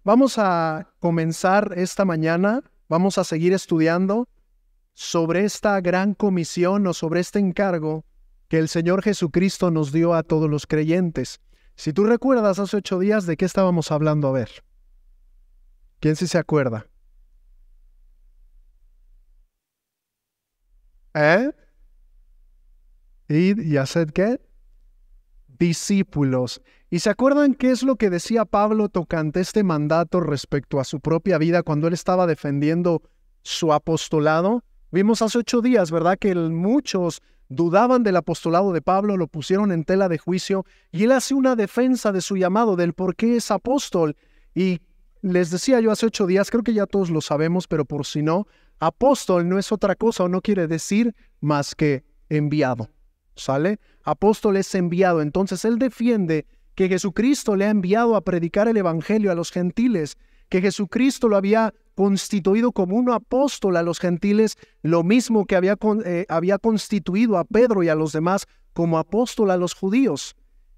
Vamos a comenzar esta mañana, vamos a seguir estudiando sobre esta gran comisión o sobre este encargo que el Señor Jesucristo nos dio a todos los creyentes. Si tú recuerdas, hace 8 días, ¿de qué estábamos hablando? A ver, ¿quién sí se acuerda? ¿Y haced qué? Discípulos. ¿Y se acuerdan qué es lo que decía Pablo tocante este mandato respecto a su propia vida cuando él estaba defendiendo su apostolado? Vimos hace 8 días, ¿verdad?, que muchos dudaban del apostolado de Pablo, lo pusieron en tela de juicio, y él hace una defensa de su llamado, del por qué es apóstol. Y les decía yo hace 8 días, creo que ya todos lo sabemos, pero por si no, apóstol no es otra cosa o no quiere decir más que enviado, ¿sale? Apóstol es enviado. Entonces él defiende que Jesucristo le ha enviado a predicar el evangelio a los gentiles, que Jesucristo lo había constituido como un apóstol a los gentiles, lo mismo que había constituido a Pedro y a los demás como apóstol a los judíos.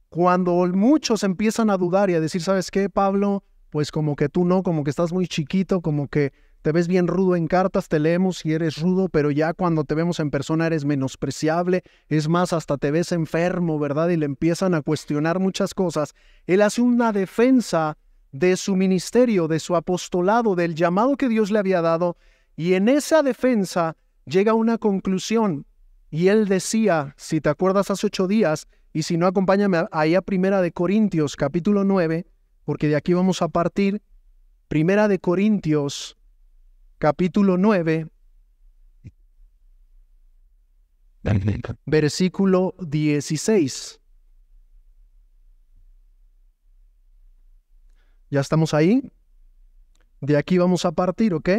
Cuando muchos empiezan a dudar y a decir, ¿sabes qué, Pablo? Pues como que tú no, como que estás muy chiquito, como que te ves bien rudo en cartas, te leemos y eres rudo, pero ya cuando te vemos en persona eres menospreciable, es más, hasta te ves enfermo, ¿verdad? Y le empiezan a cuestionar muchas cosas. Él hace una defensa de su ministerio, de su apostolado, del llamado que Dios le había dado, y en esa defensa llega a una conclusión. Y él decía, si te acuerdas hace 8 días, y si no, acompáñame ahí a 1 Corintios, capítulo 9, porque de aquí vamos a partir. 1 Corintios, capítulo 9, versículo 16. ¿Ya estamos ahí? De aquí vamos a partir, ¿ok?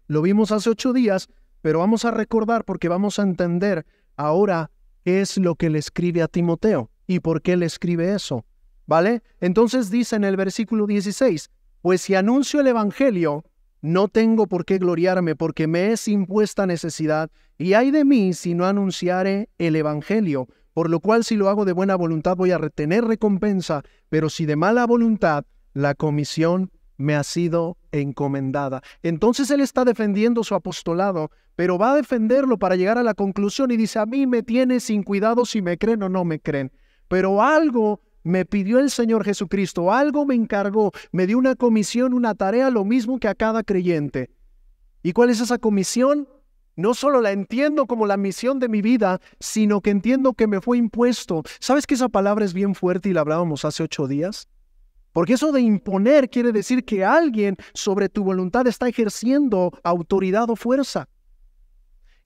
Lo vimos hace 8 días, pero vamos a recordar porque vamos a entender ahora qué es lo que le escribe a Timoteo y por qué le escribe eso, ¿vale? Entonces dice en el versículo 16, pues si anuncio el evangelio, no tengo por qué gloriarme, porque me es impuesta necesidad, y ay de mí si no anunciare el evangelio, por lo cual si lo hago de buena voluntad voy a retener recompensa, pero si de mala voluntad, la comisión me ha sido encomendada. Entonces él está defendiendo su apostolado, pero va a defenderlo para llegar a la conclusión y dice, a mí me tiene sin cuidado si me creen o no me creen, pero algo me pidió el Señor Jesucristo, algo me encargó, me dio una comisión, una tarea, lo mismo que a cada creyente. ¿Y cuál es esa comisión? No solo la entiendo como la misión de mi vida, sino que entiendo que me fue impuesto. ¿Sabes que esa palabra es bien fuerte y la hablábamos hace 8 días? Porque eso de imponer quiere decir que alguien sobre tu voluntad está ejerciendo autoridad o fuerza.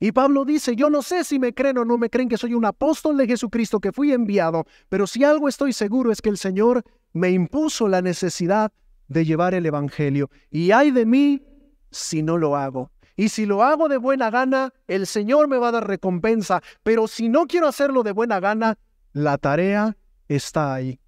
Y Pablo dice, yo no sé si me creen o no me creen que soy un apóstol de Jesucristo, que fui enviado, pero si algo estoy seguro es que el Señor me impuso la necesidad de llevar el evangelio. Y ay de mí si no lo hago. Y si lo hago de buena gana, el Señor me va a dar recompensa. Pero si no quiero hacerlo de buena gana, la tarea está ahí.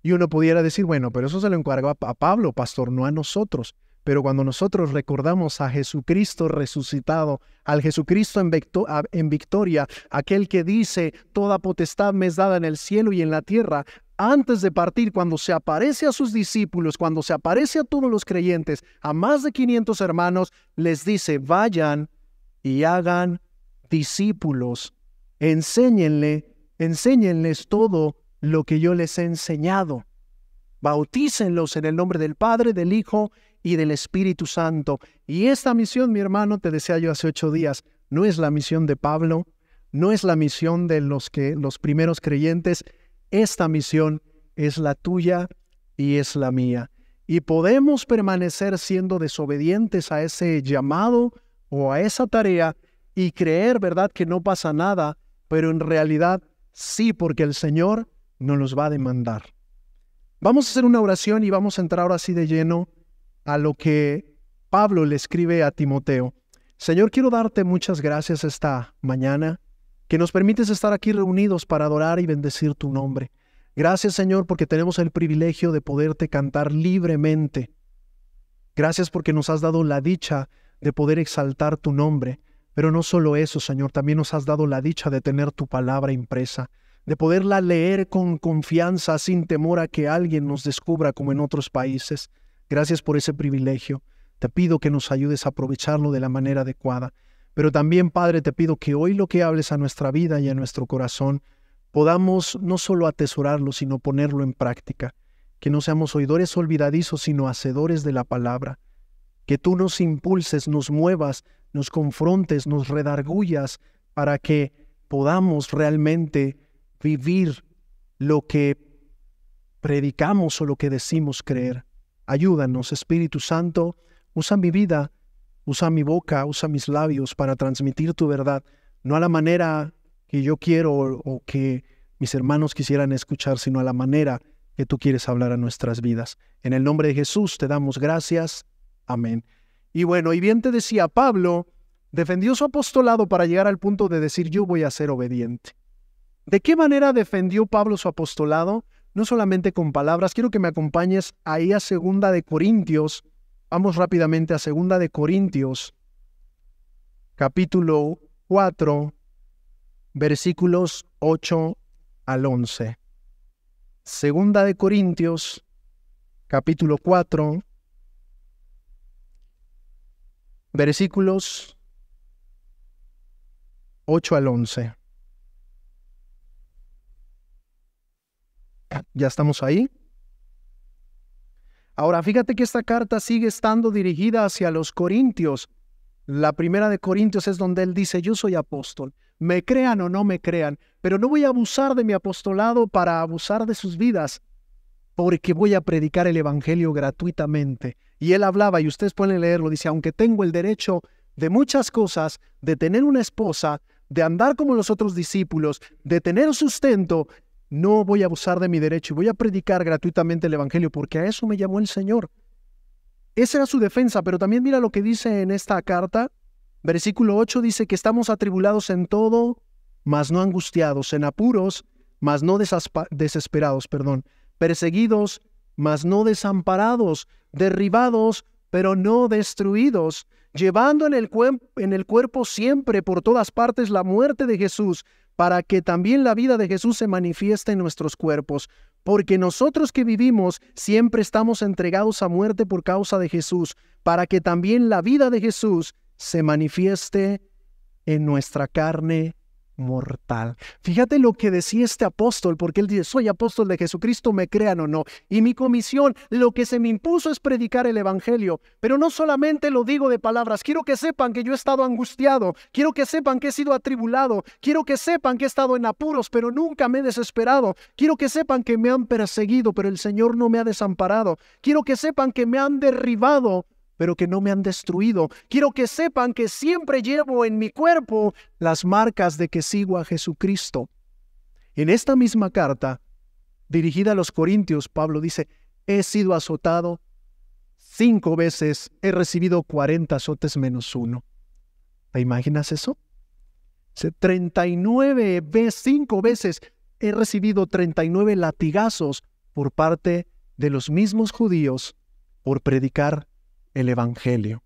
Y uno pudiera decir, bueno, pero eso se lo encargó a Pablo, pastor, no a nosotros. Pero cuando nosotros recordamos a Jesucristo resucitado, al Jesucristo en victoria, aquel que dice, toda potestad me es dada en el cielo y en la tierra, antes de partir, cuando se aparece a sus discípulos, cuando se aparece a todos los creyentes, a más de 500 hermanos, les dice, vayan y hagan discípulos, enséñenles todo lo que yo les he enseñado. Bautícenlos en el nombre del Padre, del Hijo y del Espíritu Santo. Y esta misión, mi hermano, te decía yo hace 8 días, no es la misión de Pablo, no es la misión de los primeros creyentes. Esta misión es la tuya y es la mía. Y podemos permanecer siendo desobedientes a ese llamado o a esa tarea y creer, ¿verdad?, que no pasa nada, pero en realidad sí, porque el Señor nos los va a demandar. Vamos a hacer una oración y vamos a entrar ahora sí de lleno a lo que Pablo le escribe a Timoteo. Señor, quiero darte muchas gracias esta mañana, que nos permites estar aquí reunidos para adorar y bendecir tu nombre. Gracias, Señor, porque tenemos el privilegio de poderte cantar libremente. Gracias porque nos has dado la dicha de poder exaltar tu nombre. Pero no solo eso, Señor, también nos has dado la dicha de tener tu palabra impresa, de poderla leer con confianza sin temor a que alguien nos descubra como en otros países. Gracias por ese privilegio. Te pido que nos ayudes a aprovecharlo de la manera adecuada. Pero también, Padre, te pido que hoy lo que hables a nuestra vida y a nuestro corazón, podamos no solo atesorarlo, sino ponerlo en práctica. Que no seamos oidores olvidadizos, sino hacedores de la palabra. Que tú nos impulses, nos muevas, nos confrontes, nos redargullas, para que podamos realmente vivir lo que predicamos o lo que decimos creer. Ayúdanos, Espíritu Santo, usa mi vida, usa mi boca, usa mis labios para transmitir tu verdad, no a la manera que yo quiero o que mis hermanos quisieran escuchar, sino a la manera que tú quieres hablar a nuestras vidas. En el nombre de Jesús te damos gracias. Amén. Y bueno, y bien te decía, Pablo defendió su apostolado para llegar al punto de decir, yo voy a ser obediente. ¿De qué manera defendió Pablo su apostolado? No solamente con palabras. Quiero que me acompañes ahí a 2 de Corintios. Vamos rápidamente a 2 de Corintios, capítulo 4, versículos 8 al 11. 2 de Corintios, capítulo 4, versículos 8 al 11. ¿Ya estamos ahí? Ahora, fíjate que esta carta sigue estando dirigida hacia los corintios. La 1 de Corintios es donde él dice, yo soy apóstol. Me crean o no me crean, pero no voy a abusar de mi apostolado para abusar de sus vidas, porque voy a predicar el evangelio gratuitamente. Y él hablaba, y ustedes pueden leerlo, dice, aunque tengo el derecho de muchas cosas, de tener una esposa, de andar como los otros discípulos, de tener sustento, no voy a abusar de mi derecho y voy a predicar gratuitamente el evangelio, porque a eso me llamó el Señor. Esa era su defensa, pero también mira lo que dice en esta carta. Versículo 8 dice que estamos atribulados en todo, mas no angustiados, en apuros, mas no desesperados, perseguidos, mas no desamparados, derribados, pero no destruidos, llevando en el cuerpo siempre por todas partes la muerte de Jesús, para que también la vida de Jesús se manifieste en nuestros cuerpos. Porque nosotros que vivimos siempre estamos entregados a muerte por causa de Jesús, para que también la vida de Jesús se manifieste en nuestra carne mortal. Fíjate lo que decía este apóstol, porque él dice, soy apóstol de Jesucristo, me crean o no. Y mi comisión, lo que se me impuso es predicar el evangelio. Pero no solamente lo digo de palabras, quiero que sepan que yo he estado angustiado, quiero que sepan que he sido atribulado, quiero que sepan que he estado en apuros, pero nunca me he desesperado. Quiero que sepan que me han perseguido, pero el Señor no me ha desamparado. Quiero que sepan que me han derribado, pero que no me han destruido. Quiero que sepan que siempre llevo en mi cuerpo las marcas de que sigo a Jesucristo. En esta misma carta, dirigida a los corintios, Pablo dice, he sido azotado 5 veces, he recibido 40 azotes menos 1. ¿Te imaginas eso? 39 veces, 5 veces, he recibido 39 latigazos por parte de los mismos judíos por predicar el evangelio.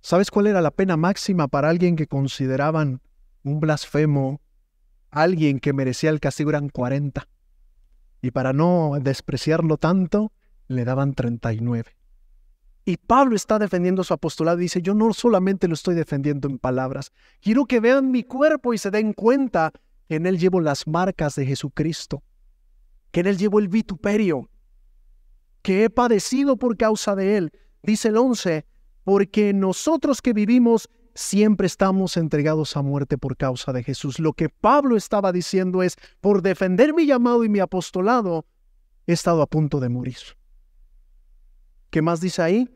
¿Sabes cuál era la pena máxima para alguien que consideraban un blasfemo, alguien que merecía el castigo? Eran 40. Y para no despreciarlo tanto, le daban 39. Y Pablo está defendiendo su apostolado y dice, yo no solamente lo estoy defendiendo en palabras, quiero que vean mi cuerpo y se den cuenta que en él llevo las marcas de Jesucristo, que en él llevo el vituperio, que he padecido por causa de él. Dice el 11, porque nosotros que vivimos siempre estamos entregados a muerte por causa de Jesús. Lo que Pablo estaba diciendo es, por defender mi llamado y mi apostolado, he estado a punto de morir. ¿Qué más dice ahí?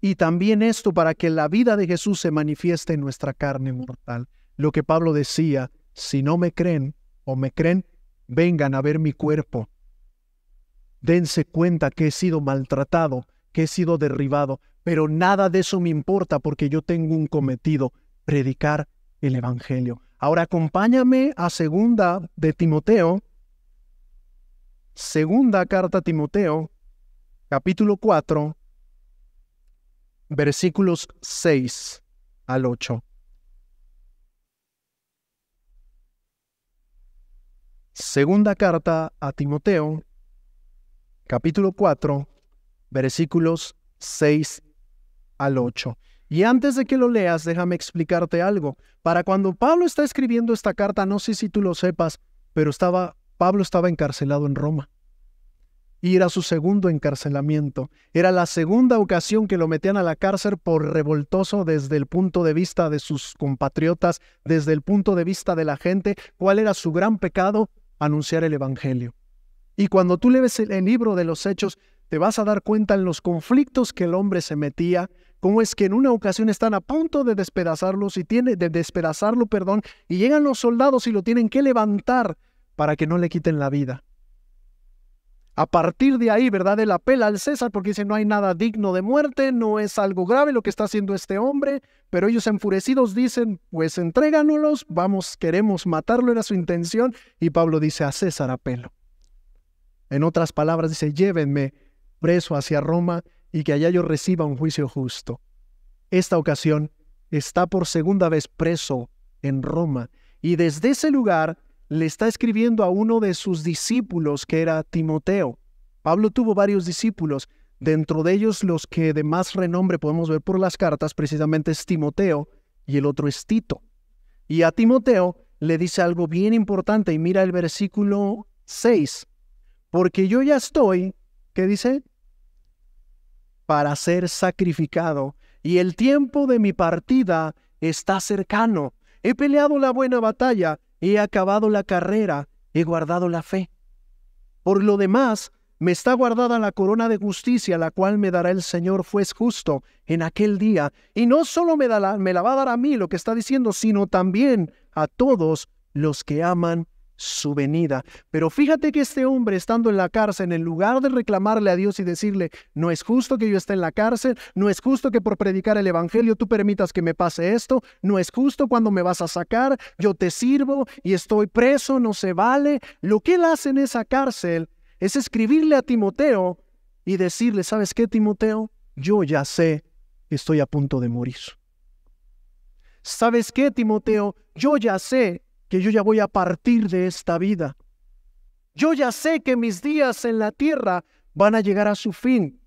Y también esto para que la vida de Jesús se manifieste en nuestra carne mortal. Lo que Pablo decía, si no me creen o me creen, vengan a ver mi cuerpo. Dense cuenta que he sido maltratado, que he sido derribado, pero nada de eso me importa porque yo tengo un cometido, predicar el evangelio. Ahora acompáñame a 2 de Timoteo, 2 carta a Timoteo, capítulo 4, versículos 6 al 8. 2 carta a Timoteo, capítulo 4, versículos 6 al 8. Y antes de que lo leas, déjame explicarte algo. Para cuando Pablo está escribiendo esta carta, no sé si tú lo sepas, pero Pablo estaba encarcelado en Roma. Y era su segundo encarcelamiento. Era la segunda ocasión que lo metían a la cárcel por revoltoso desde el punto de vista de sus compatriotas, desde el punto de vista de la gente. ¿Cuál era su gran pecado? Anunciar el evangelio. Y cuando tú lees el libro de los Hechos, te vas a dar cuenta en los conflictos que el hombre se metía, cómo es que en una ocasión están a punto de despedazarlo, y llegan los soldados y lo tienen que levantar para que no le quiten la vida. A partir de ahí, ¿verdad? Él apela al César porque dice, no hay nada digno de muerte, no es algo grave lo que está haciendo este hombre, pero ellos enfurecidos dicen, pues entréganoslos, queremos matarlo, era su intención, y Pablo dice, a César apelo. En otras palabras, dice, llévenme preso hacia Roma y que allá yo reciba un juicio justo. Esta ocasión está por segunda vez preso en Roma, y desde ese lugar le está escribiendo a uno de sus discípulos, que era Timoteo. Pablo tuvo varios discípulos, dentro de ellos los que de más renombre podemos ver por las cartas, precisamente es Timoteo, y el otro es Tito. Y a Timoteo le dice algo bien importante, y mira el versículo 6. Porque yo ya estoy, ¿qué dice? Para ser sacrificado, y el tiempo de mi partida está cercano. He peleado la buena batalla, he acabado la carrera, he guardado la fe. Por lo demás, me está guardada la corona de justicia, la cual me dará el Señor juez justo en aquel día. Y no solo me la va a dar a mí, lo que está diciendo, sino también a todos los que aman su venida. Pero fíjate que este hombre, estando en la cárcel, en lugar de reclamarle a Dios y decirle, no es justo que yo esté en la cárcel, no es justo que por predicar el evangelio tú permitas que me pase esto, no es justo cuando me vas a sacar, yo te sirvo y estoy preso, no se vale. Lo que él hace en esa cárcel es escribirle a Timoteo y decirle, ¿sabes qué, Timoteo? Yo ya sé que estoy a punto de morir. ¿Sabes qué, Timoteo? Yo ya sé que yo ya voy a partir de esta vida. Yo ya sé que mis días en la tierra van a llegar a su fin.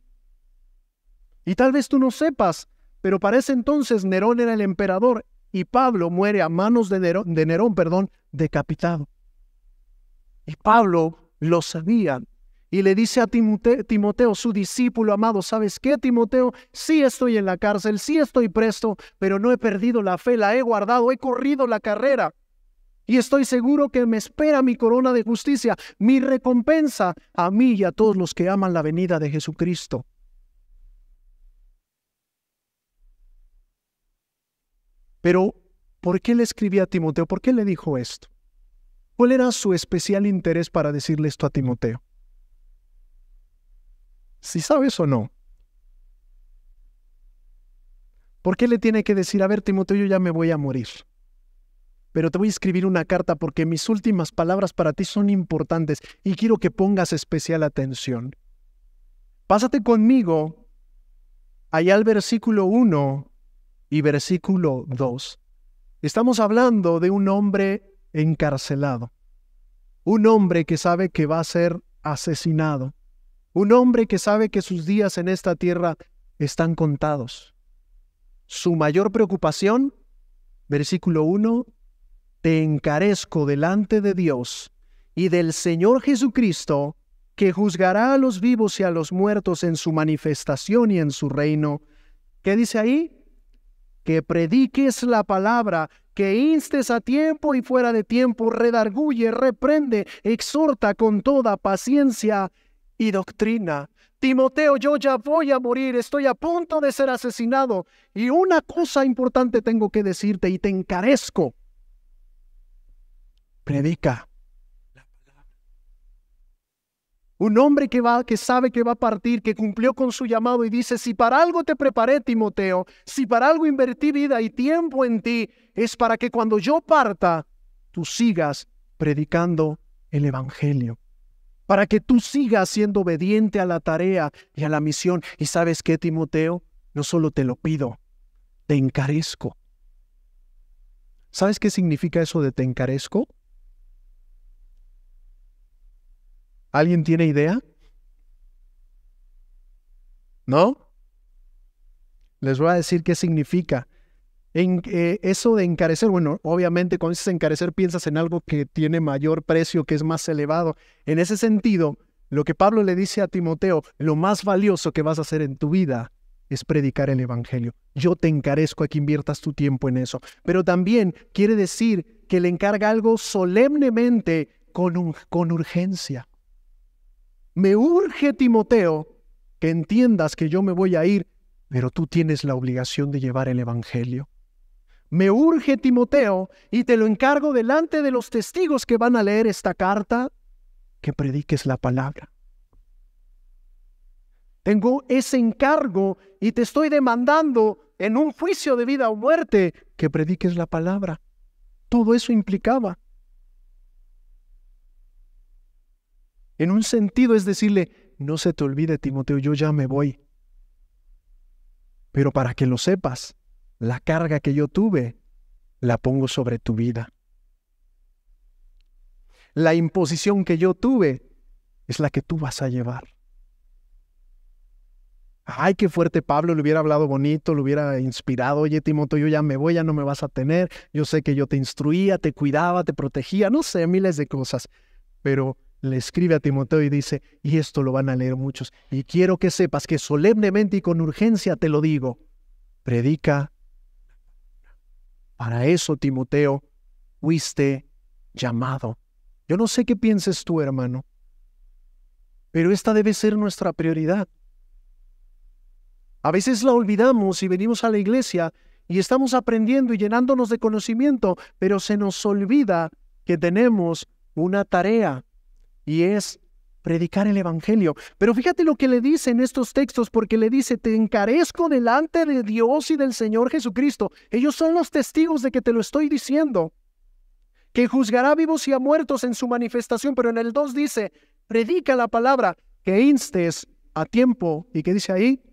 Y tal vez tú no sepas, pero para ese entonces Nerón era el emperador y Pablo muere a manos de Nerón, decapitado. Y Pablo lo sabía y le dice a Timoteo, su discípulo amado, ¿sabes qué, Timoteo? Sí estoy en la cárcel, sí estoy preso, pero no he perdido la fe, la he guardado, he corrido la carrera. Y estoy seguro que me espera mi corona de justicia, mi recompensa a mí y a todos los que aman la venida de Jesucristo. Pero, ¿por qué le escribía a Timoteo? ¿Por qué le dijo esto? ¿Cuál era su especial interés para decirle esto a Timoteo? ¿Si sabes o no? ¿Por qué le tiene que decir, a ver, Timoteo, yo ya me voy a morir? Pero te voy a escribir una carta porque mis últimas palabras para ti son importantes y quiero que pongas especial atención. Pásate conmigo allá al versículo 1 y versículo 2. Estamos hablando de un hombre encarcelado, un hombre que sabe que va a ser asesinado, un hombre que sabe que sus días en esta tierra están contados. Su mayor preocupación, versículo 1, te encarezco delante de Dios y del Señor Jesucristo, que juzgará a los vivos y a los muertos en su manifestación y en su reino. ¿Qué dice ahí? Que prediques la palabra, que instes a tiempo y fuera de tiempo, redarguye, reprende, exhorta con toda paciencia y doctrina. Timoteo, yo ya voy a morir, estoy a punto de ser asesinado, y una cosa importante tengo que decirte y te encarezco. Predica la palabra. Un hombre que sabe que va a partir, que cumplió con su llamado y dice, si para algo te preparé, Timoteo, si para algo invertí vida y tiempo en ti, es para que cuando yo parta, tú sigas predicando el evangelio. Para que tú sigas siendo obediente a la tarea y a la misión. ¿Y sabes qué, Timoteo? No solo te lo pido, te encarezco. ¿Sabes qué significa eso de te encarezco? ¿Alguien tiene idea? ¿no? Les voy a decir qué significa. Eso de encarecer, bueno, obviamente cuando dices encarecer piensas en algo que tiene mayor precio, que es más elevado. En ese sentido, lo que Pablo le dice a Timoteo, lo más valioso que vas a hacer en tu vida es predicar el evangelio. Yo te encarezco a que inviertas tu tiempo en eso. Pero también quiere decir que le encarga algo solemnemente con urgencia. Me urge, Timoteo, que entiendas que yo me voy a ir, pero tú tienes la obligación de llevar el evangelio. Me urge, Timoteo, y te lo encargo delante de los testigos que van a leer esta carta, que prediques la palabra. Tengo ese encargo y te estoy demandando en un juicio de vida o muerte que prediques la palabra. Todo eso implicaba. En un sentido es decirle, no se te olvide, Timoteo, yo ya me voy. Pero para que lo sepas, la carga que yo tuve, la pongo sobre tu vida. La imposición que yo tuve es la que tú vas a llevar. Ay, qué fuerte Pablo, le hubiera hablado bonito, le hubiera inspirado. Oye, Timoteo, yo ya me voy, ya no me vas a tener. Yo sé que yo te instruía, te cuidaba, te protegía, no sé, miles de cosas. Pero le escribe a Timoteo y dice, y esto lo van a leer muchos, y quiero que sepas que solemnemente y con urgencia te lo digo, predica. Para eso, Timoteo, fuiste llamado. Yo no sé qué pienses tú, hermano, pero esta debe ser nuestra prioridad. A veces la olvidamos y venimos a la iglesia y estamos aprendiendo y llenándonos de conocimiento, pero se nos olvida que tenemos una tarea y es predicar el evangelio. Pero fíjate lo que le dice en estos textos, porque le dice, te encarezco delante de Dios y del Señor Jesucristo. Ellos son los testigos de que te lo estoy diciendo, que juzgará a vivos y a muertos en su manifestación. Pero en el 2 dice, predica la palabra, que instes a tiempo. ¿Y qué dice ahí?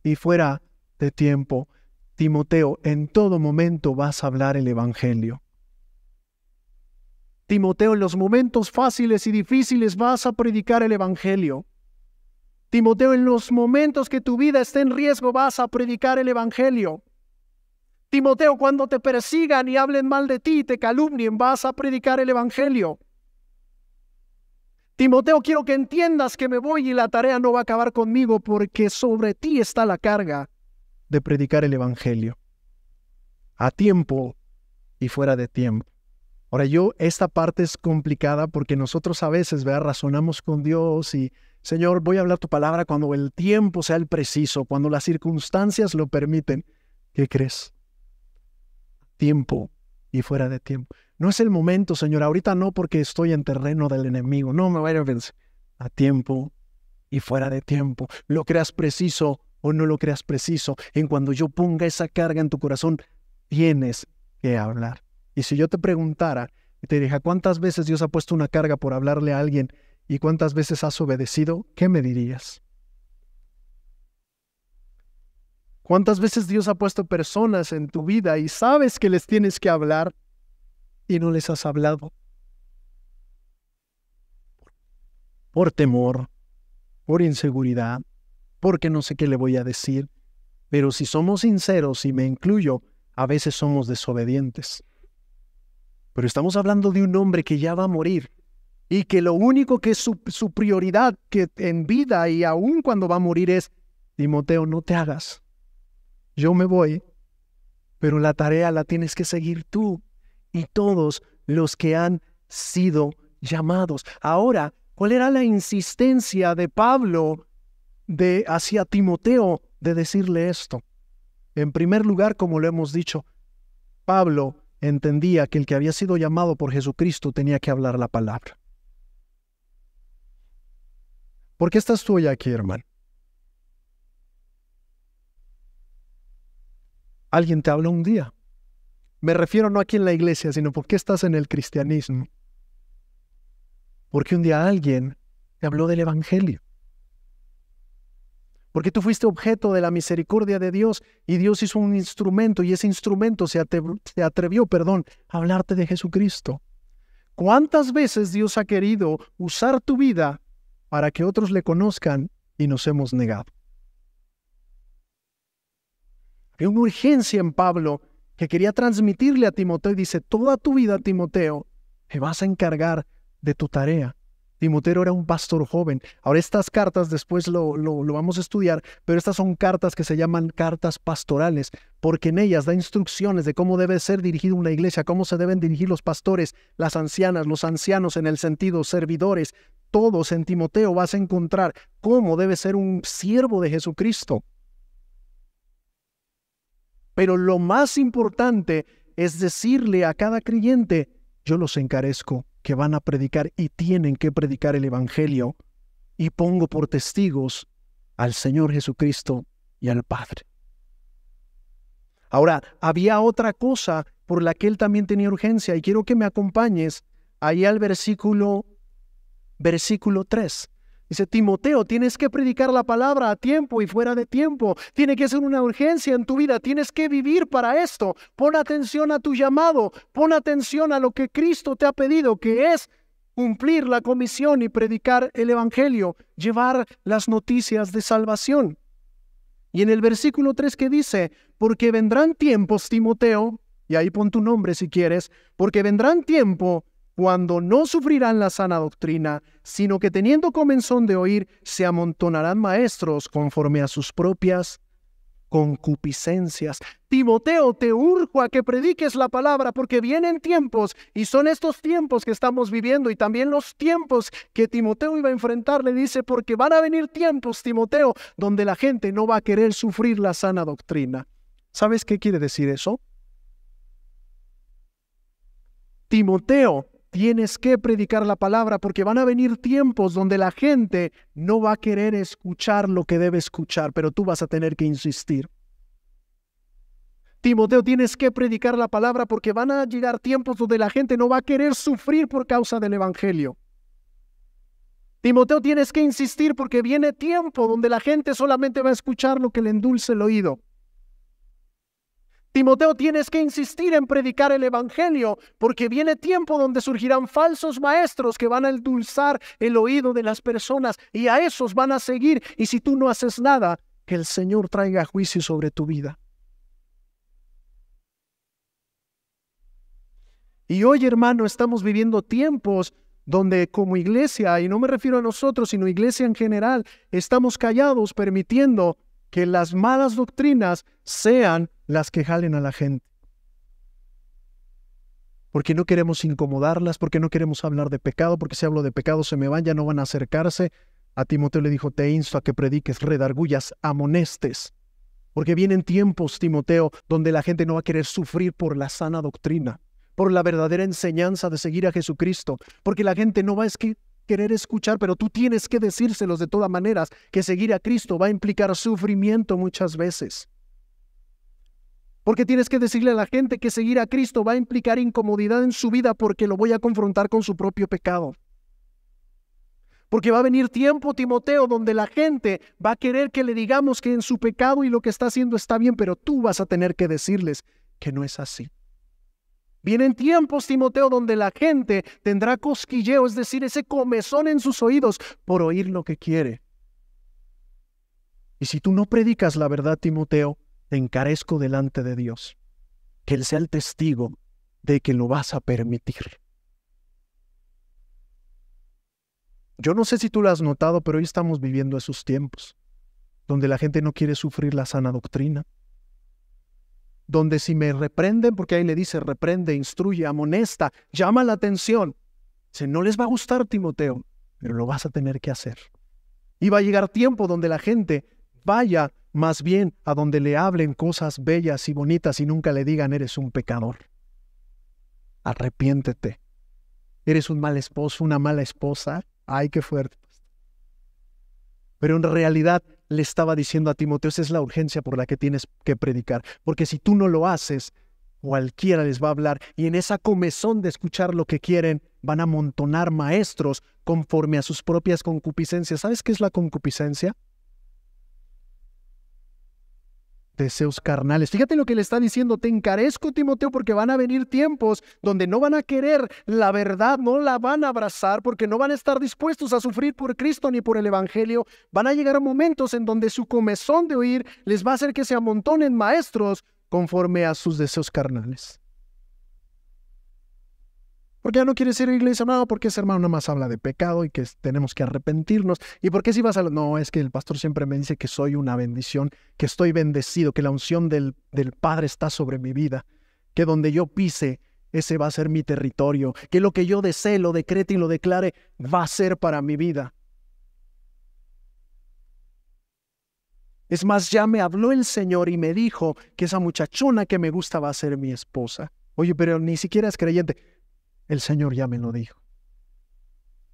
Y fuera de tiempo. Timoteo, en todo momento vas a hablar el evangelio. Timoteo, en los momentos fáciles y difíciles vas a predicar el evangelio. Timoteo, en los momentos que tu vida esté en riesgo vas a predicar el evangelio. Timoteo, cuando te persigan y hablen mal de ti y te calumnien, vas a predicar el evangelio. Timoteo, quiero que entiendas que me voy y la tarea no va a acabar conmigo, porque sobre ti está la carga de predicar el evangelio. A tiempo y fuera de tiempo. Ahora esta parte es complicada porque nosotros a veces, razonamos con Dios y, Señor, voy a hablar tu palabra cuando el tiempo sea el preciso, cuando las circunstancias lo permiten. ¿Qué crees? Tiempo y fuera de tiempo. No es el momento, Señor, ahorita no, porque estoy en terreno del enemigo. No me vaya a vencer. A tiempo y fuera de tiempo. Lo creas preciso o no lo creas preciso. En cuando yo ponga esa carga en tu corazón, tienes que hablar. Y si yo te preguntara y te dijera, ¿cuántas veces Dios ha puesto una carga por hablarle a alguien y cuántas veces has obedecido? ¿Qué me dirías? ¿Cuántas veces Dios ha puesto personas en tu vida y sabes que les tienes que hablar y no les has hablado? Por temor, por inseguridad, porque no sé qué le voy a decir. Pero si somos sinceros, y me incluyo, a veces somos desobedientes. Pero estamos hablando de un hombre que ya va a morir y que lo único que es su prioridad que en vida y aún cuando va a morir es, Timoteo, no te hagas. Yo me voy, pero la tarea la tienes que seguir tú y todos los que han sido llamados. Ahora, ¿cuál era la insistencia de Pablo hacia Timoteo de decirle esto? En primer lugar, como lo hemos dicho, Pablo entendía que el que había sido llamado por Jesucristo tenía que hablar la palabra. ¿Por qué estás tú hoy aquí, hermano? Alguien te habló un día. Me refiero no aquí en la iglesia, sino ¿por qué estás en el cristianismo? Porque un día alguien te habló del evangelio. Porque tú fuiste objeto de la misericordia de Dios y Dios hizo un instrumento y ese instrumento se atrevió a hablarte de Jesucristo. ¿Cuántas veces Dios ha querido usar tu vida para que otros le conozcan y nos hemos negado? Hay una urgencia en Pablo que quería transmitirle a Timoteo y dice, toda tu vida, Timoteo, te vas a encargar de tu tarea. Timoteo era un pastor joven. Ahora estas cartas, después lo vamos a estudiar, pero estas son cartas que se llaman cartas pastorales, porque en ellas da instrucciones de cómo debe ser dirigida una iglesia, cómo se deben dirigir los pastores, las ancianas, los ancianos en el sentido servidores. Todos en Timoteo vas a encontrar cómo debe ser un siervo de Jesucristo. Pero lo más importante es decirle a cada creyente, yo los encarezco que van a predicar y tienen que predicar el Evangelio, y pongo por testigos al Señor Jesucristo y al Padre. Ahora, había otra cosa por la que él también tenía urgencia, y quiero que me acompañes ahí al versículo 3. Dice, Timoteo, tienes que predicar la palabra a tiempo y fuera de tiempo. Tiene que ser una urgencia en tu vida. Tienes que vivir para esto. Pon atención a tu llamado. Pon atención a lo que Cristo te ha pedido, que es cumplir la comisión y predicar el Evangelio, llevar las noticias de salvación. Y en el versículo 3 que dice, porque vendrán tiempos, Timoteo, y ahí pon tu nombre si quieres, porque vendrán tiempos cuando no sufrirán la sana doctrina, sino que teniendo comezón de oír, se amontonarán maestros conforme a sus propias concupiscencias. Timoteo, te urjo a que prediques la palabra, porque vienen tiempos, y son estos tiempos que estamos viviendo, y también los tiempos que Timoteo iba a enfrentar. Le dice, porque van a venir tiempos, Timoteo, donde la gente no va a querer sufrir la sana doctrina. ¿Sabes qué quiere decir eso? Timoteo, tienes que predicar la palabra, porque van a venir tiempos donde la gente no va a querer escuchar lo que debe escuchar, pero tú vas a tener que insistir. Timoteo, tienes que predicar la palabra, porque van a llegar tiempos donde la gente no va a querer sufrir por causa del Evangelio. Timoteo, tienes que insistir, porque viene tiempo donde la gente solamente va a escuchar lo que le endulce el oído. Timoteo, tienes que insistir en predicar el Evangelio, porque viene tiempo donde surgirán falsos maestros que van a endulzar el oído de las personas, y a esos van a seguir, y si tú no haces nada, que el Señor traiga juicio sobre tu vida. Y hoy, hermano, estamos viviendo tiempos donde como iglesia, y no me refiero a nosotros, sino iglesia en general, estamos callados permitiendo que las malas doctrinas sean las que jalen a la gente. Porque no queremos incomodarlas, porque no queremos hablar de pecado, porque si hablo de pecado se me van, ya no van a acercarse. A Timoteo le dijo, te insto a que prediques, redargullas, amonestes. Porque vienen tiempos, Timoteo, donde la gente no va a querer sufrir por la sana doctrina, por la verdadera enseñanza de seguir a Jesucristo, porque la gente no va a querer escuchar, pero tú tienes que decírselos de todas maneras, que seguir a Cristo va a implicar sufrimiento muchas veces. Porque tienes que decirle a la gente que seguir a Cristo va a implicar incomodidad en su vida, porque lo voy a confrontar con su propio pecado. Porque va a venir tiempo, Timoteo, donde la gente va a querer que le digamos que en su pecado y lo que está haciendo está bien, pero tú vas a tener que decirles que no es así. Vienen tiempos, Timoteo, donde la gente tendrá cosquilleo, es decir, ese comezón en sus oídos por oír lo que quiere. Y si tú no predicas la verdad, Timoteo, te encarezco delante de Dios, que Él sea el testigo de que lo vas a permitir. Yo no sé si tú lo has notado, pero hoy estamos viviendo esos tiempos, donde la gente no quiere sufrir la sana doctrina, donde si me reprenden, porque ahí le dice, reprende, instruye, amonesta, llama la atención. Dice, no les va a gustar, Timoteo, pero lo vas a tener que hacer. Y va a llegar tiempo donde la gente vaya más bien a donde le hablen cosas bellas y bonitas y nunca le digan, eres un pecador. Arrepiéntete. Eres un mal esposo, una mala esposa. Ay, qué fuerte. Pero en realidad le estaba diciendo a Timoteo, esa es la urgencia por la que tienes que predicar. Porque si tú no lo haces, cualquiera les va a hablar. Y en esa comezón de escuchar lo que quieren, van a amontonar maestros conforme a sus propias concupiscencias. ¿Sabes qué es la concupiscencia? deseos carnales. Fíjate lo que le está diciendo: te encarezco, Timoteo, porque van a venir tiempos donde no van a querer la verdad, no la van a abrazar, porque no van a estar dispuestos a sufrir por Cristo ni por el Evangelio. Van a llegar momentos en donde su comezón de oír les va a hacer que se amontonen maestros conforme a sus deseos carnales. Porque ya no quieres ir a la iglesia, no, porque ese hermano nada más habla de pecado y que tenemos que arrepentirnos. ¿Y por qué si vas a...? No, es que el pastor siempre me dice que soy una bendición, que estoy bendecido, que la unción del Padre está sobre mi vida, que donde yo pise, ese va a ser mi territorio, que lo que yo desee, lo decrete y lo declare, va a ser para mi vida. Es más, ya me habló el Señor y me dijo que esa muchachona que me gusta va a ser mi esposa. Oye, pero ni siquiera es creyente. El Señor ya me lo dijo.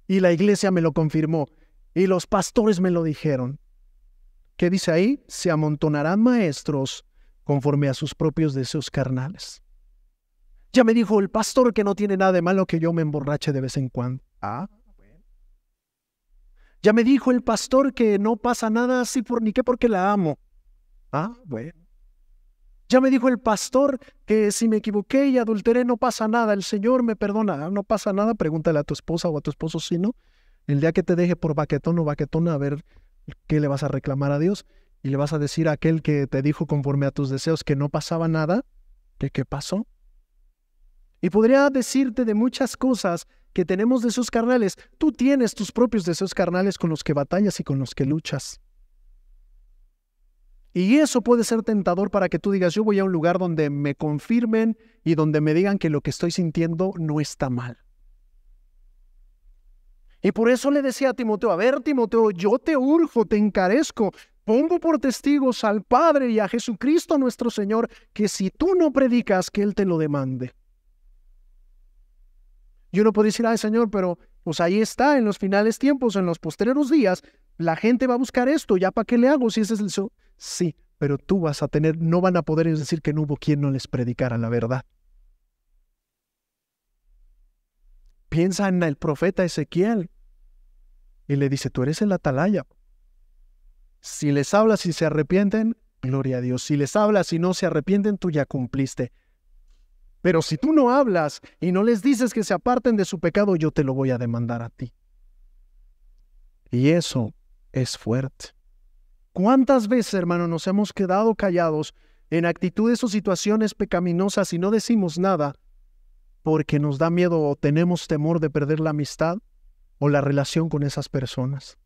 Y la iglesia me lo confirmó. Y los pastores me lo dijeron. ¿Qué dice ahí? Se amontonarán maestros conforme a sus propios deseos carnales. Ya me dijo el pastor que no tiene nada de malo que yo me emborrache de vez en cuando. Bueno. Ya me dijo el pastor que no pasa nada así ni qué porque la amo. Bueno. Ya me dijo el pastor que si me equivoqué y adulteré no pasa nada, el Señor me perdona. No pasa nada, pregúntale a tu esposa o a tu esposo si no. El día que te deje por baquetón o baquetona, a ver qué le vas a reclamar a Dios. Y le vas a decir a aquel que te dijo conforme a tus deseos que no pasaba nada, que qué pasó. Y podría decirte de muchas cosas que tenemos deseos carnales. Tú tienes tus propios deseos carnales con los que batallas y con los que luchas. Y eso puede ser tentador para que tú digas: yo voy a un lugar donde me confirmen y donde me digan que lo que estoy sintiendo no está mal. Y por eso le decía a Timoteo: a ver, Timoteo, yo te urjo, te encarezco, pongo por testigos al Padre y a Jesucristo nuestro Señor, que si tú no predicas, que Él te lo demande. Y uno puede decir: ay, Señor, pero pues ahí está, en los finales tiempos, en los posteriores días, la gente va a buscar esto, ¿ya para qué le hago si ese es el show? Sí, pero tú vas a tener, no van a poder decir que no hubo quien no les predicara la verdad. Piensa en el profeta Ezequiel y le dice: tú eres el atalaya. Si les hablas y se arrepienten, gloria a Dios. Si les hablas y no se arrepienten, tú ya cumpliste. Pero si tú no hablas y no les dices que se aparten de su pecado, yo te lo voy a demandar a ti. Y eso es fuerte. ¿Cuántas veces, hermano, nos hemos quedado callados en actitudes o situaciones pecaminosas y no decimos nada porque nos da miedo o tenemos temor de perder la amistad o la relación con esas personas?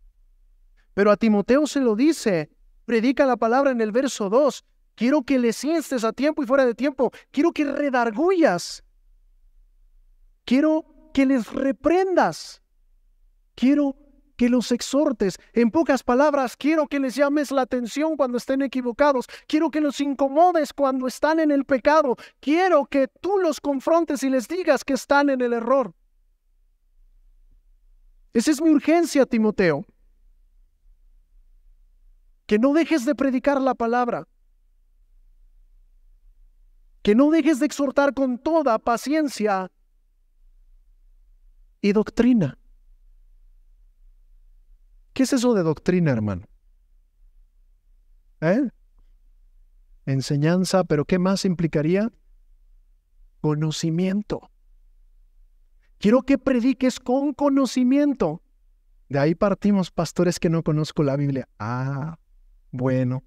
Pero a Timoteo se lo dice, predica la palabra en el verso 2. Quiero que les instes a tiempo y fuera de tiempo. Quiero que redargullas. Quiero que les reprendas. Quiero que los exhortes. En pocas palabras, quiero que les llames la atención cuando estén equivocados. Quiero que los incomodes cuando están en el pecado. Quiero que tú los confrontes y les digas que están en el error. Esa es mi urgencia, Timoteo. Que no dejes de predicar la palabra. Que no dejes de exhortar con toda paciencia y doctrina. ¿Qué es eso de doctrina, hermano? Enseñanza, pero ¿qué más implicaría? Conocimiento. Quiero que prediques con conocimiento. De ahí partimos, pastores, que no conozco la Biblia. Bueno,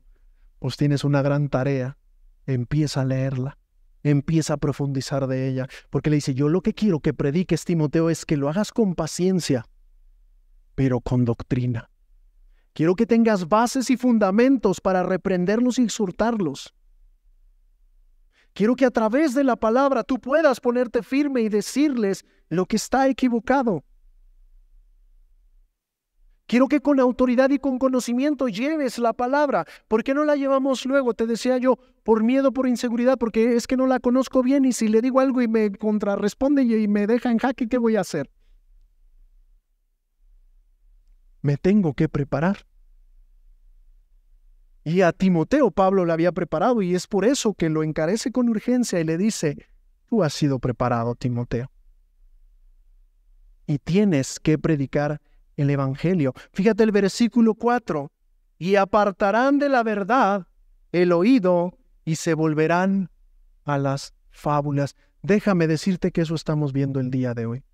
pues tienes una gran tarea. Empieza a leerla. Empieza a profundizar de ella. Porque le dice: yo lo que quiero que prediques, Timoteo, es que lo hagas con paciencia, pero con doctrina. Quiero que tengas bases y fundamentos para reprenderlos y exhortarlos. Quiero que a través de la palabra tú puedas ponerte firme y decirles lo que está equivocado. Quiero que con autoridad y con conocimiento lleves la palabra. ¿Por qué no la llevamos luego? Te decía yo, por miedo, por inseguridad, porque es que no la conozco bien y si le digo algo y me contrarresponde y me deja en jaque, ¿qué voy a hacer? Me tengo que preparar. Y a Timoteo Pablo le había preparado y es por eso que lo encarece con urgencia y le dice: tú has sido preparado, Timoteo. Y tienes que predicar el Evangelio. Fíjate el versículo 4. Y apartarán de la verdad el oído y se volverán a las fábulas. Déjame decirte que eso estamos viendo el día de hoy.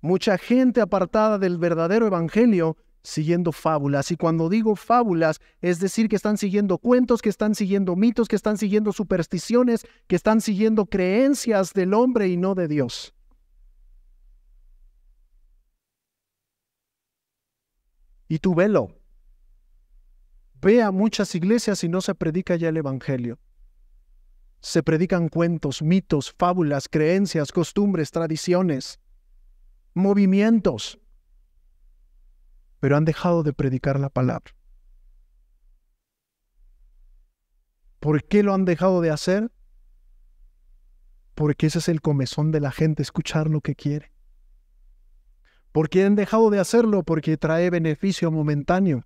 Mucha gente apartada del verdadero evangelio siguiendo fábulas. Y cuando digo fábulas, es decir que están siguiendo cuentos, que están siguiendo mitos, que están siguiendo supersticiones, que están siguiendo creencias del hombre y no de Dios. Y tú velo. Ve a muchas iglesias y no se predica ya el evangelio. Se predican cuentos, mitos, fábulas, creencias, costumbres, tradiciones, movimientos, pero han dejado de predicar la palabra. ¿Por qué lo han dejado de hacer? Porque ese es el comezón de la gente, escuchar lo que quiere. ¿Por qué han dejado de hacerlo? Porque trae beneficio momentáneo.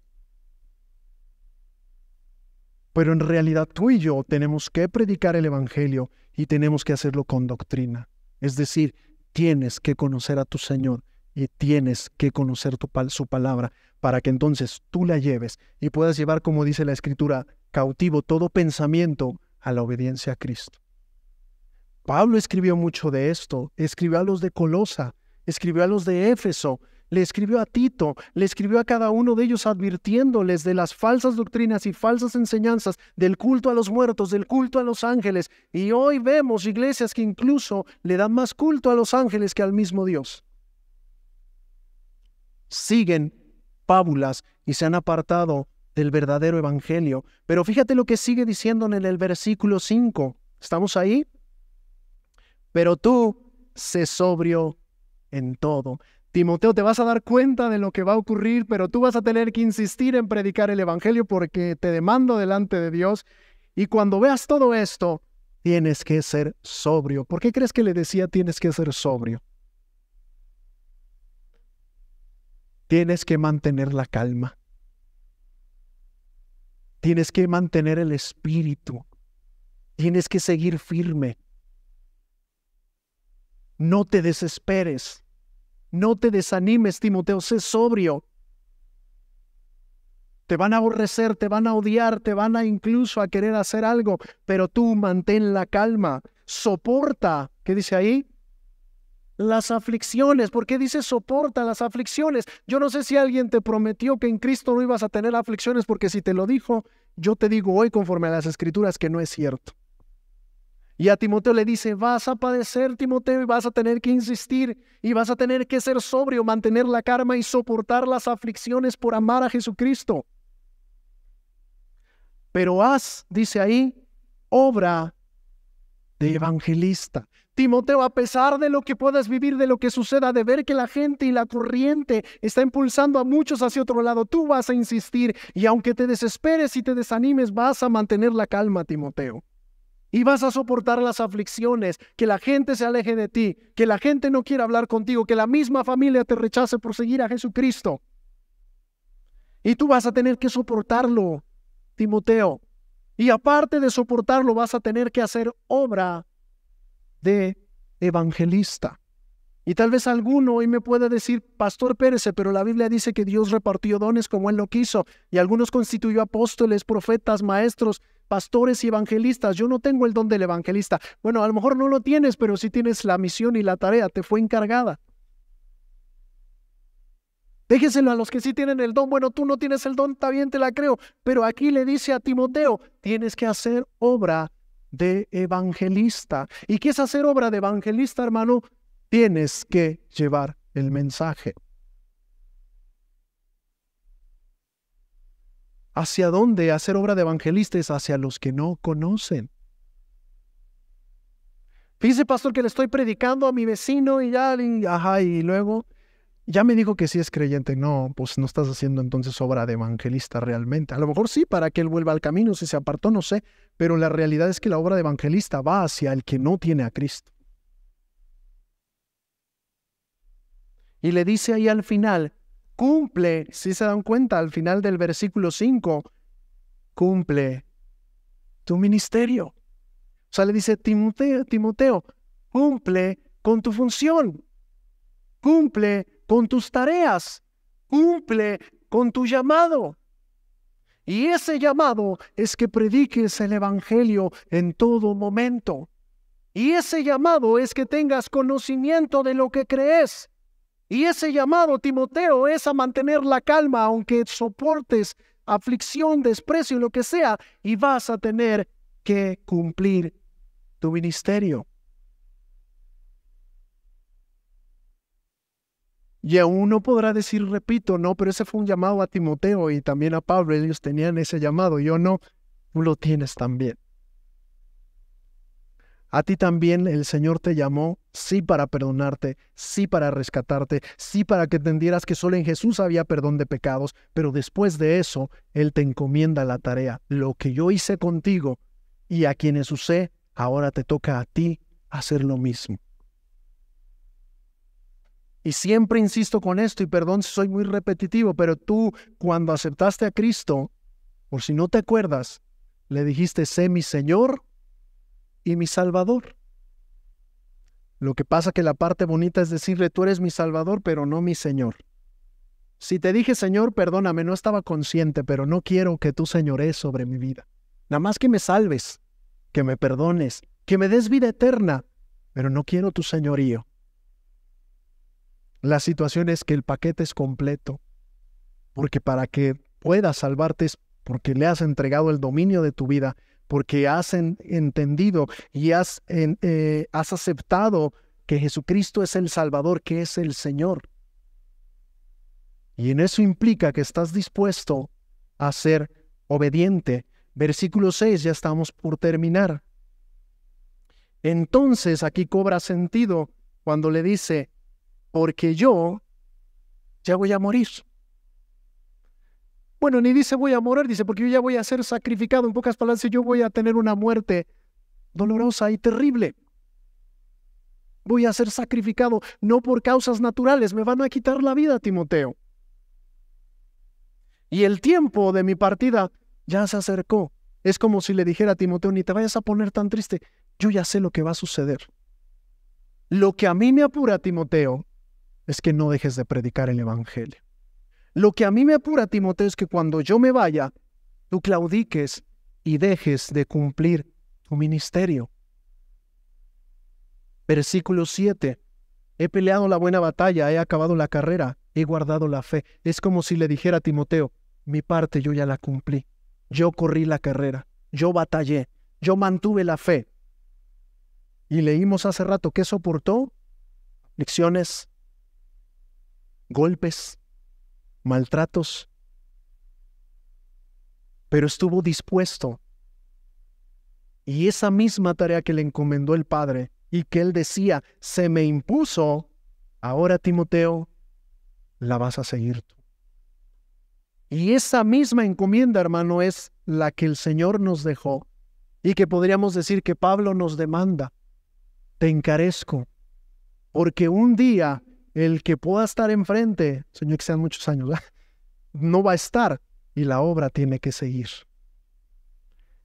Pero en realidad tú y yo tenemos que predicar el evangelio y tenemos que hacerlo con doctrina. Es decir, tienes que conocer a tu Señor y tienes que conocer su palabra para que entonces tú la lleves y puedas llevar, como dice la Escritura, cautivo todo pensamiento a la obediencia a Cristo. Pablo escribió mucho de esto, escribió a los de Colosa, escribió a los de Éfeso, le escribió a Tito, le escribió a cada uno de ellos advirtiéndoles de las falsas doctrinas y falsas enseñanzas, del culto a los muertos, del culto a los ángeles. Y hoy vemos iglesias que incluso le dan más culto a los ángeles que al mismo Dios. Siguen fábulas y se han apartado del verdadero evangelio. Pero fíjate lo que sigue diciendo en el versículo 5. ¿Estamos ahí? Pero tú, sé sobrio en todo. Timoteo, te vas a dar cuenta de lo que va a ocurrir, pero tú vas a tener que insistir en predicar el evangelio porque te demando delante de Dios. Y cuando veas todo esto, tienes que ser sobrio. ¿Por qué crees que le decía tienes que ser sobrio? Tienes que mantener la calma. Tienes que mantener el espíritu. Tienes que seguir firme. No te desesperes. No te desanimes, Timoteo, sé sobrio. Te van a aborrecer, te van a odiar, te van a incluso a querer hacer algo, pero tú mantén la calma. Soporta, ¿qué dice ahí? Las aflicciones. ¿Por qué dice soporta las aflicciones? Yo no sé si alguien te prometió que en Cristo no ibas a tener aflicciones, porque si te lo dijo, yo te digo hoy conforme a las Escrituras que no es cierto. Y a Timoteo le dice, vas a padecer, Timoteo, y vas a tener que insistir, y vas a tener que ser sobrio, mantener la calma y soportar las aflicciones por amar a Jesucristo. Pero haz, dice ahí, obra de evangelista. Timoteo, a pesar de lo que puedas vivir, de lo que suceda, de ver que la gente y la corriente está impulsando a muchos hacia otro lado, tú vas a insistir, y aunque te desesperes y te desanimes, vas a mantener la calma, Timoteo. Y vas a soportar las aflicciones, que la gente se aleje de ti, que la gente no quiera hablar contigo, que la misma familia te rechace por seguir a Jesucristo. Y tú vas a tener que soportarlo, Timoteo. Y aparte de soportarlo, vas a tener que hacer obra de evangelista. Y tal vez alguno hoy me pueda decir, Pastor Pérez, pero la Biblia dice que Dios repartió dones como Él lo quiso, y algunos constituyó apóstoles, profetas, maestros, pastores y evangelistas. Yo no tengo el don del evangelista. Bueno, a lo mejor no lo tienes, pero sí tienes la misión y la tarea, te fue encargada. Déjeselo a los que sí tienen el don. Bueno, tú no tienes el don, está bien, te la creo. Pero aquí le dice a Timoteo, tienes que hacer obra de evangelista. ¿Y qué es hacer obra de evangelista, hermano? Tienes que llevar el mensaje. ¿Hacia dónde hacer obra de evangelista? Es hacia los que no conocen. Fíjese, pastor, que le estoy predicando a mi vecino y ya, y luego ya me dijo que sí es creyente. No, pues no estás haciendo entonces obra de evangelista realmente. A lo mejor sí, para que él vuelva al camino, si se apartó, no sé. Pero la realidad es que la obra de evangelista va hacia el que no tiene a Cristo. Y le dice ahí al final, cumple, si se dan cuenta, al final del versículo 5, cumple tu ministerio. O sea, le dice, Timoteo, cumple con tu función, cumple con tus tareas, cumple con tu llamado. Y ese llamado es que prediques el Evangelio en todo momento. Y ese llamado es que tengas conocimiento de lo que crees. Y ese llamado, Timoteo, es a mantener la calma aunque soportes aflicción, desprecio, lo que sea, y vas a tener que cumplir tu ministerio. Y aún uno podrá decir, repito, no, pero ese fue un llamado a Timoteo y también a Pablo, ellos tenían ese llamado, yo no, tú lo tienes también. A ti también el Señor te llamó, sí para perdonarte, sí para rescatarte, sí para que entendieras que solo en Jesús había perdón de pecados, pero después de eso, Él te encomienda la tarea. Lo que yo hice contigo y a quienes usé, ahora te toca a ti hacer lo mismo. Y siempre insisto con esto, y perdón si soy muy repetitivo, pero tú cuando aceptaste a Cristo, por si no te acuerdas, le dijiste, sé mi Señor y mi Salvador. Lo que pasa que la parte bonita es decirle, tú eres mi Salvador, pero no mi Señor. Si te dije Señor, perdóname, no estaba consciente, pero no quiero que tú señorees sobre mi vida. Nada más que me salves, que me perdones, que me des vida eterna, pero no quiero tu señorío. La situación es que el paquete es completo, porque para que puedas salvarte es porque le has entregado el dominio de tu vida, porque has entendido y has aceptado que Jesucristo es el Salvador, que es el Señor. Y en eso implica que estás dispuesto a ser obediente. Versículo 6, ya estamos por terminar. Entonces aquí cobra sentido cuando le dice, porque yo ya voy a morir. Bueno, ni dice voy a morir, dice porque yo ya voy a ser sacrificado. En pocas palabras, yo voy a tener una muerte dolorosa y terrible. Voy a ser sacrificado no por causas naturales, me van a quitar la vida, Timoteo. Y el tiempo de mi partida ya se acercó. Es como si le dijera a Timoteo, ni te vayas a poner tan triste, yo ya sé lo que va a suceder. Lo que a mí me apura, Timoteo, es que no dejes de predicar el Evangelio. Lo que a mí me apura, Timoteo, es que cuando yo me vaya, tú claudiques y dejes de cumplir tu ministerio. Versículo 7. He peleado la buena batalla, he acabado la carrera, he guardado la fe. Es como si le dijera a Timoteo, mi parte yo ya la cumplí. Yo corrí la carrera, yo batallé, yo mantuve la fe. Y leímos hace rato, ¿qué soportó? Aflicciones, golpes, maltratos, pero estuvo dispuesto. Y esa misma tarea que le encomendó el Padre y que él decía, se me impuso, ahora Timoteo, la vas a seguir tú. Y esa misma encomienda, hermano, es la que el Señor nos dejó y que podríamos decir que Pablo nos demanda. Te encarezco, porque un día el que pueda estar enfrente, Señor, que sean muchos años, ¿verdad?, no va a estar y la obra tiene que seguir.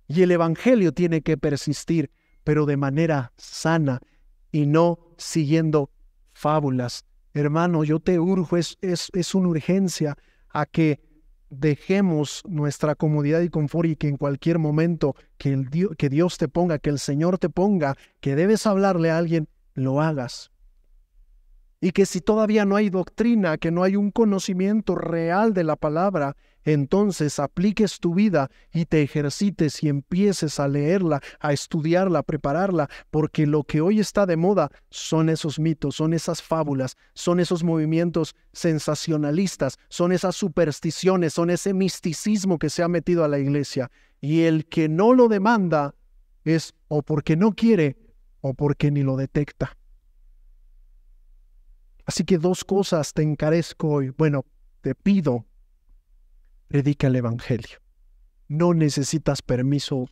Y el Evangelio tiene que persistir, pero de manera sana y no siguiendo fábulas. Hermano, yo te urjo, es una urgencia a que dejemos nuestra comodidad y confort y que en cualquier momento que Dios te ponga, que el Señor te ponga, que debes hablarle a alguien, lo hagas. Y que si todavía no hay doctrina, que no hay un conocimiento real de la palabra, entonces apliques tu vida y te ejercites y empieces a leerla, a estudiarla, a prepararla, porque lo que hoy está de moda son esos mitos, son esas fábulas, son esos movimientos sensacionalistas, son esas supersticiones, son ese misticismo que se ha metido a la iglesia. Y el que no lo demanda es o porque no quiere o porque ni lo detecta. Así que dos cosas te encarezco hoy. Bueno, te pido, predica el Evangelio. No necesitas permiso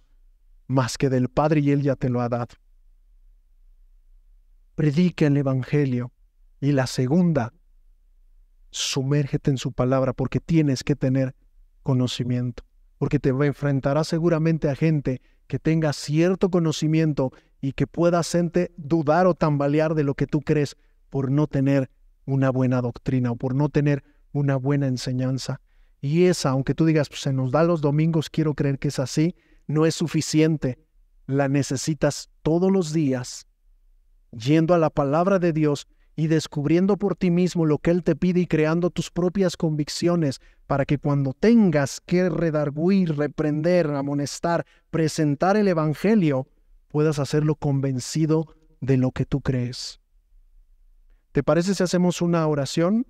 más que del Padre y Él ya te lo ha dado. Predica el Evangelio. Y la segunda, sumérgete en su palabra porque tienes que tener conocimiento. Porque te enfrentarás seguramente a gente que tenga cierto conocimiento y que pueda hacerte dudar o tambalear de lo que tú crees por no tener una buena doctrina o por no tener una buena enseñanza. Y esa, aunque tú digas, pues se nos da los domingos, quiero creer que es así, no es suficiente. La necesitas todos los días, yendo a la palabra de Dios y descubriendo por ti mismo lo que Él te pide y creando tus propias convicciones para que cuando tengas que redarguir, reprender, amonestar, presentar el Evangelio, puedas hacerlo convencido de lo que tú crees. ¿Te parece si hacemos una oración?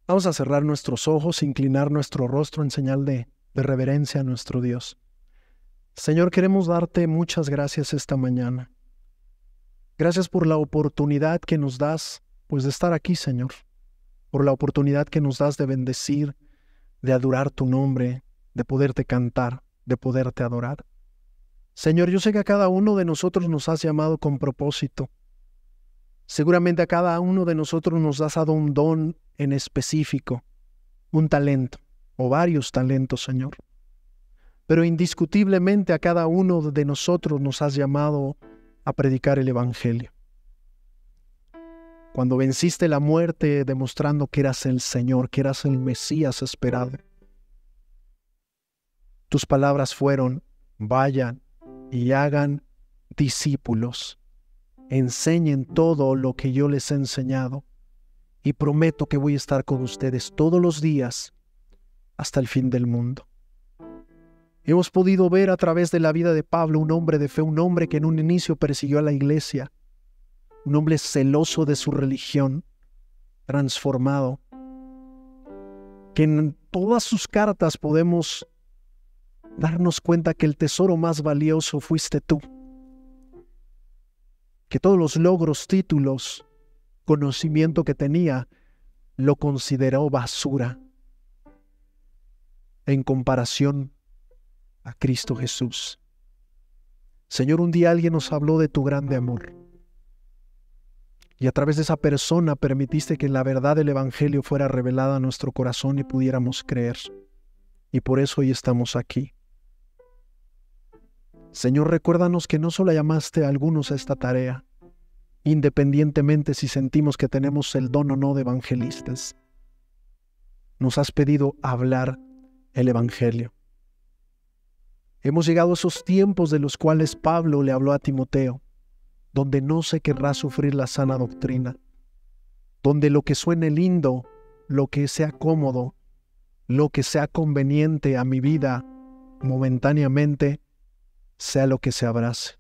Vamos a cerrar nuestros ojos, inclinar nuestro rostro en señal de reverencia a nuestro Dios. Señor, queremos darte muchas gracias esta mañana. Gracias por la oportunidad que nos das, pues, de estar aquí, Señor. Por la oportunidad que nos das de bendecir, de adorar tu nombre, de poderte cantar, de poderte adorar. Señor, yo sé que a cada uno de nosotros nos has llamado con propósito. Seguramente a cada uno de nosotros nos has dado un don en específico, un talento o varios talentos, Señor. Pero indiscutiblemente a cada uno de nosotros nos has llamado a predicar el Evangelio. Cuando venciste la muerte demostrando que eras el Señor, que eras el Mesías esperado, tus palabras fueron: vayan y hagan discípulos. Enseñen todo lo que yo les he enseñado y prometo que voy a estar con ustedes todos los días hasta el fin del mundo. Hemos podido ver a través de la vida de Pablo un hombre de fe, un hombre que en un inicio persiguió a la iglesia, un hombre celoso de su religión, transformado, que en todas sus cartas podemos darnos cuenta que el tesoro más valioso fuiste tú, que todos los logros, títulos, conocimiento que tenía, lo consideró basura en comparación a Cristo Jesús. Señor, un día alguien nos habló de tu grande amor y a través de esa persona permitiste que la verdad del Evangelio fuera revelada a nuestro corazón y pudiéramos creer. Y por eso hoy estamos aquí. Señor, recuérdanos que no solo llamaste a algunos a esta tarea, independientemente si sentimos que tenemos el don o no de evangelistas. Nos has pedido hablar el Evangelio. Hemos llegado a esos tiempos de los cuales Pablo le habló a Timoteo, donde no se querrá sufrir la sana doctrina, donde lo que suene lindo, lo que sea cómodo, lo que sea conveniente a mi vida momentáneamente, sea lo que se abrace.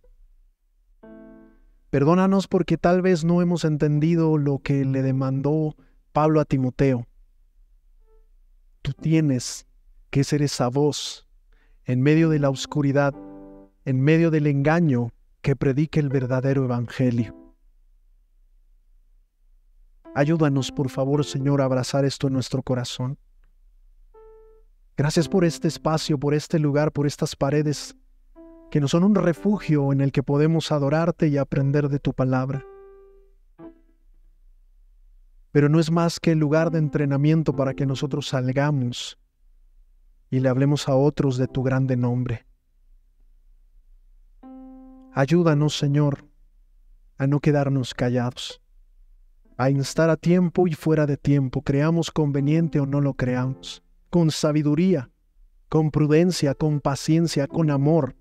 Perdónanos porque tal vez no hemos entendido lo que le demandó Pablo a Timoteo. Tú tienes que ser esa voz en medio de la oscuridad, en medio del engaño, que predique el verdadero evangelio. Ayúdanos, por favor, Señor, a abrazar esto en nuestro corazón. Gracias por este espacio, por este lugar, por estas paredes que nos son un refugio en el que podemos adorarte y aprender de tu palabra. Pero no es más que el lugar de entrenamiento para que nosotros salgamos y le hablemos a otros de tu grande nombre. Ayúdanos, Señor, a no quedarnos callados, a instar a tiempo y fuera de tiempo, creamos conveniente o no lo creamos, con sabiduría, con prudencia, con paciencia, con amor,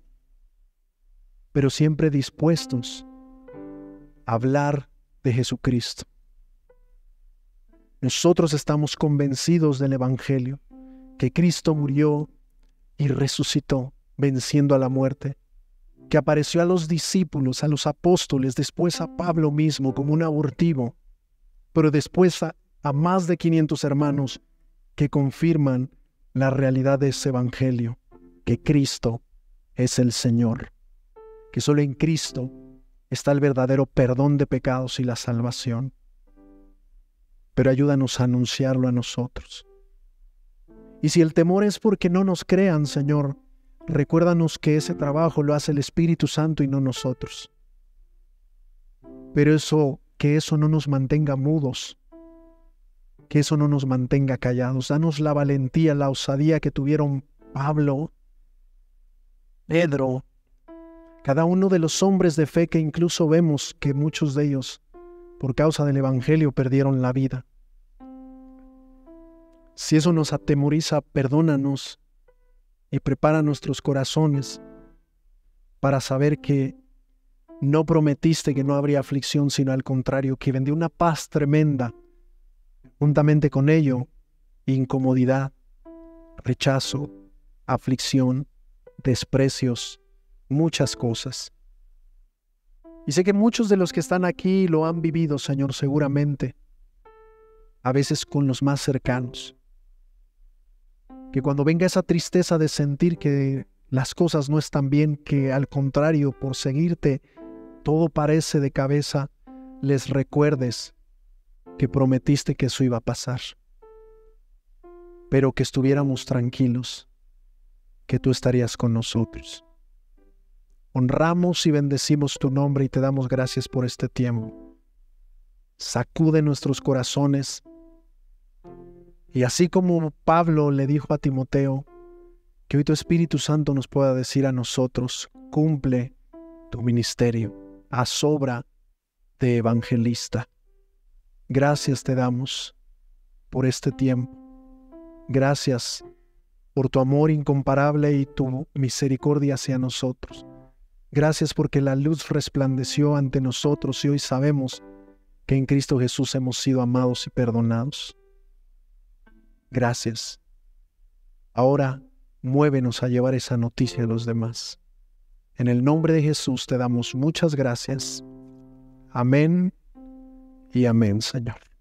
pero siempre dispuestos a hablar de Jesucristo. Nosotros estamos convencidos del Evangelio, que Cristo murió y resucitó, venciendo a la muerte, que apareció a los discípulos, a los apóstoles, después a Pablo mismo como un abortivo, pero después a más de 500 hermanos que confirman la realidad de ese Evangelio, que Cristo es el Señor, que solo en Cristo está el verdadero perdón de pecados y la salvación. Pero ayúdanos a anunciarlo a nosotros. Y si el temor es porque no nos crean, Señor, recuérdanos que ese trabajo lo hace el Espíritu Santo y no nosotros. Pero que eso no nos mantenga mudos, que eso no nos mantenga callados. Danos la valentía, la osadía que tuvieron Pablo, Pedro, Cada uno de los hombres de fe que incluso vemos que muchos de ellos, por causa del Evangelio, perdieron la vida. Si eso nos atemoriza, perdónanos y prepara nuestros corazones para saber que no prometiste que no habría aflicción, sino al contrario, que vendría una paz tremenda. Juntamente con ello, incomodidad, rechazo, aflicción, desprecios, muchas cosas. Y sé que muchos de los que están aquí lo han vivido, Señor, seguramente, a veces con los más cercanos. Que cuando venga esa tristeza de sentir que las cosas no están bien, que al contrario, por seguirte, todo parece de cabeza, les recuerdes que prometiste que eso iba a pasar. Pero que estuviéramos tranquilos, que tú estarías con nosotros. Honramos y bendecimos tu nombre y te damos gracias por este tiempo. Sacude nuestros corazones. Y así como Pablo le dijo a Timoteo, que hoy tu Espíritu Santo nos pueda decir a nosotros, cumple tu ministerio, haz obra de evangelista. Gracias te damos por este tiempo. Gracias por tu amor incomparable y tu misericordia hacia nosotros. Gracias porque la luz resplandeció ante nosotros y hoy sabemos que en Cristo Jesús hemos sido amados y perdonados. Gracias. Ahora muévenos a llevar esa noticia a los demás. En el nombre de Jesús te damos muchas gracias. Amén y amén, Señor.